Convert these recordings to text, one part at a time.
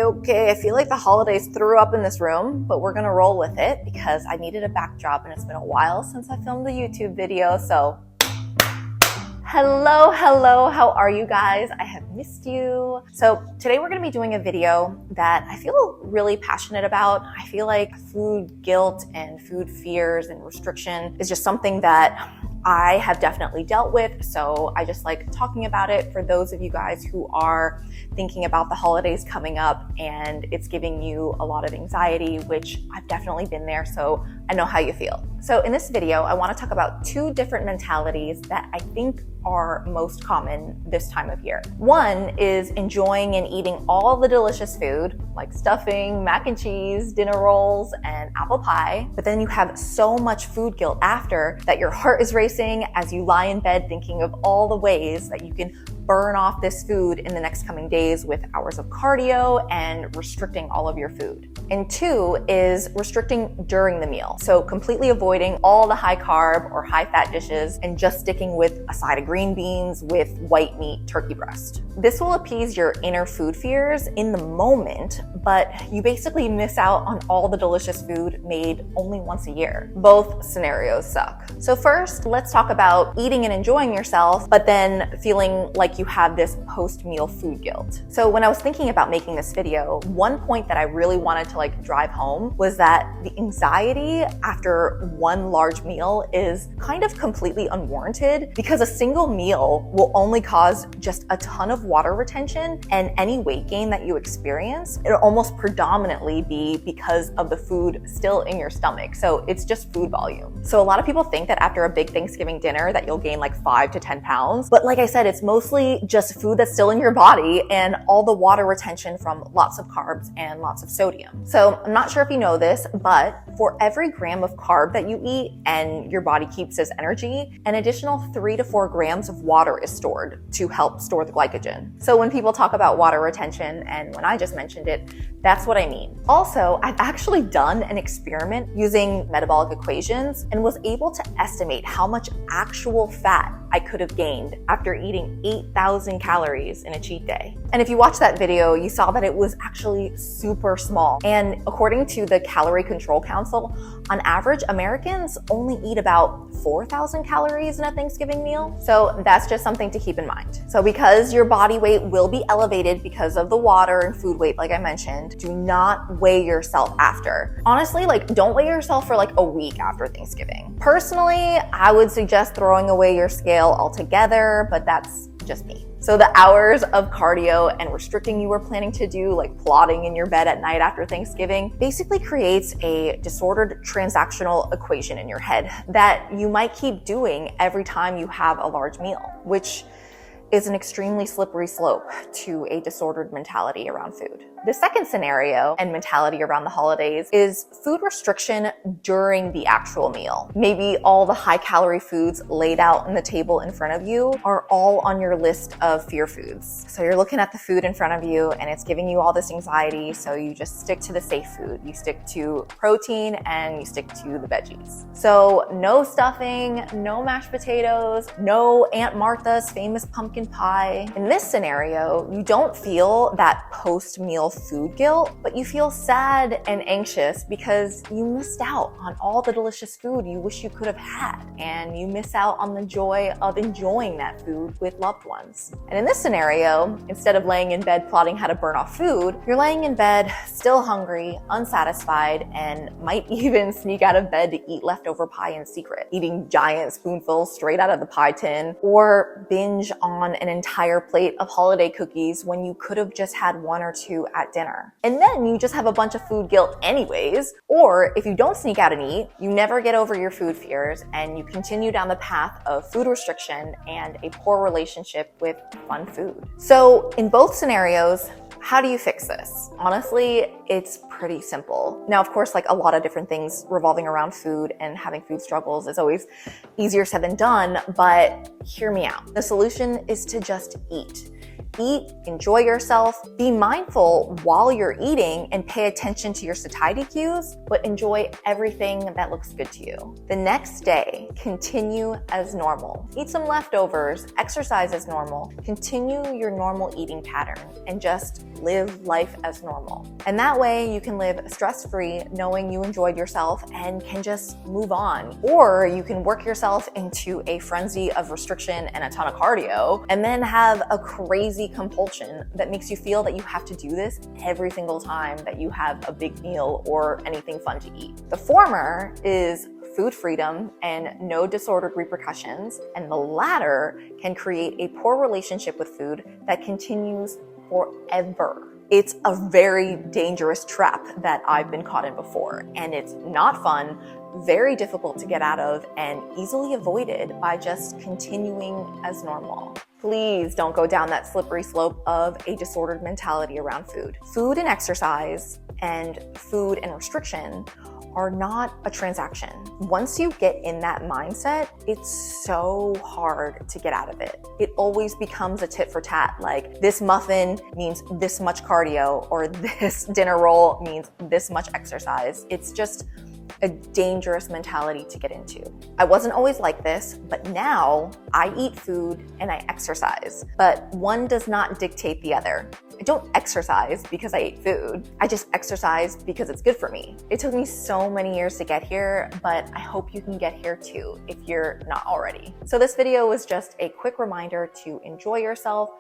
Okay. I feel like the holidays threw up in this room, but we're gonna roll with it because I needed a backdrop and it's been a while since I filmed a YouTube video, so hello, how are you guys? I have missed you. So today we're gonna be doing a video that I feel really passionate about. I feel like food guilt and food fears and restriction is just something that I have definitely dealt with, so I just like talking about it for those of you guys who are thinking about the holidays coming up and it's giving you a lot of anxiety, which I've definitely been there, so I know how you feel. So in this video, I want to talk about two different mentalities that I think are most common this time of year. One is enjoying and eating all the delicious food like stuffing, mac and cheese, dinner rolls, and apple pie. But then you have so much food guilt after that your heart is racing as you lie in bed thinking of all the ways that you can burn off this food in the next coming days with hours of cardio and restricting all of your food. And two is restricting during the meal. So completely avoiding all the high carb or high fat dishes and just sticking with a side of green beans with white meat turkey breast. This will appease your inner food fears in the moment, but you basically miss out on all the delicious food made only once a year. Both scenarios suck. So first, let's talk about eating and enjoying yourself, but then feeling like you have this post-meal food guilt. So when I was thinking about making this video, one point that I really wanted to drive home was that the anxiety after one large meal is kind of completely unwarranted because a single meal will only cause just a ton of water retention, and any weight gain that you experience, it'll almost predominantly be because of the food still in your stomach. So it's just food volume. So a lot of people think that after a big Thanksgiving dinner that you'll gain 5 to 10 pounds. But like I said, it's mostly just food that's still in your body and all the water retention from lots of carbs and lots of sodium. So I'm not sure if you know this, but for every gram of carb that you eat and your body keeps as energy, an additional 3 to 4 grams of water is stored to help store the glycogen. So when people talk about water retention, and when I just mentioned it, that's what I mean. Also, I've actually done an experiment using metabolic equations and was able to estimate how much actual fat I could have gained after eating 8,000 calories in a cheat day. And if you watched that video, you saw that it was actually super small. And according to the Calorie Control Council, on average, Americans only eat about 4,000 calories in a Thanksgiving meal. So that's just something to keep in mind. So because your body weight will be elevated because of the water and food weight, like I mentioned, do not weigh yourself after. Honestly, don't weigh yourself for a week after Thanksgiving. Personally, I would suggest throwing away your scale altogether, but that's just me. So the hours of cardio and restricting you were planning to do, like plotting in your bed at night after Thanksgiving, basically creates a disordered transactional equation in your head that you might keep doing every time you have a large meal, which is an extremely slippery slope to a disordered mentality around food. The second scenario and mentality around the holidays is food restriction during the actual meal. Maybe all the high calorie foods laid out on the table in front of you are all on your list of fear foods. So you're looking at the food in front of you and it's giving you all this anxiety, so you just stick to the safe food. You stick to protein and you stick to the veggies. So no stuffing, no mashed potatoes, no Aunt Martha's famous pumpkin pie. In this scenario, you don't feel that post-meal food guilt, but you feel sad and anxious because you missed out on all the delicious food you wish you could have had, and you miss out on the joy of enjoying that food with loved ones. And in this scenario, instead of laying in bed plotting how to burn off food, you're laying in bed still hungry, unsatisfied, and might even sneak out of bed to eat leftover pie in secret, eating giant spoonfuls straight out of the pie tin, or binge on an entire plate of holiday cookies when you could have just had one or two at dinner. And then you just have a bunch of food guilt anyways. Or if you don't sneak out and eat, you never get over your food fears and you continue down the path of food restriction and a poor relationship with fun food. So in both scenarios, how do you fix this? Honestly, it's pretty simple. Now, of course, like a lot of different things revolving around food and having food struggles is always easier said than done, but hear me out. The solution is to just eat. Eat, enjoy yourself, be mindful while you're eating and pay attention to your satiety cues, but enjoy everything that looks good to you. The next day, continue as normal. Eat some leftovers, exercise as normal, continue your normal eating pattern, and just live life as normal. And that way you can live stress-free, knowing you enjoyed yourself and can just move on. Or you can work yourself into a frenzy of restriction and a ton of cardio, and then have a crazy compulsion that makes you feel that you have to do this every single time that you have a big meal or anything fun to eat. The former is food freedom and no disordered repercussions, and the latter can create a poor relationship with food that continues forever. It's a very dangerous trap that I've been caught in before, and it's not fun, very difficult to get out of, and easily avoided by just continuing as normal. Please don't go down that slippery slope of a disordered mentality around food. Food and exercise and food and restriction are not a transaction. Once you get in that mindset, it's so hard to get out of it. It always becomes a tit for tat, like this muffin means this much cardio, or this dinner roll means this much exercise. It's just a dangerous mentality to get into. I wasn't always like this, but now I eat food and I exercise, but one does not dictate the other. I don't exercise because I ate food. I just exercise because it's good for me. It took me so many years to get here, but I hope you can get here too if you're not already. So this video was just a quick reminder to enjoy yourself,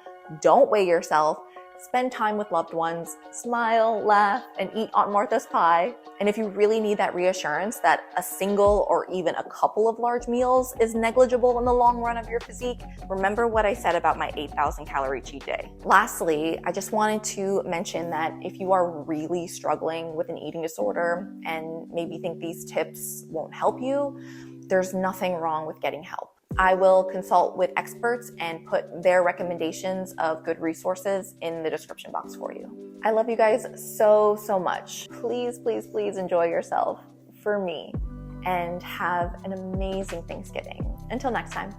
don't weigh yourself, spend time with loved ones, smile, laugh, and eat Aunt Martha's pie. And if you really need that reassurance that a single or even a couple of large meals is negligible in the long run of your physique, remember what I said about my 8,000 calorie cheat day. Lastly, I just wanted to mention that if you are really struggling with an eating disorder and maybe think these tips won't help you, there's nothing wrong with getting help. I will consult with experts and put their recommendations of good resources in the description box for you. I love you guys so, so much. Please, please, please enjoy yourself for me and have an amazing Thanksgiving. Until next time.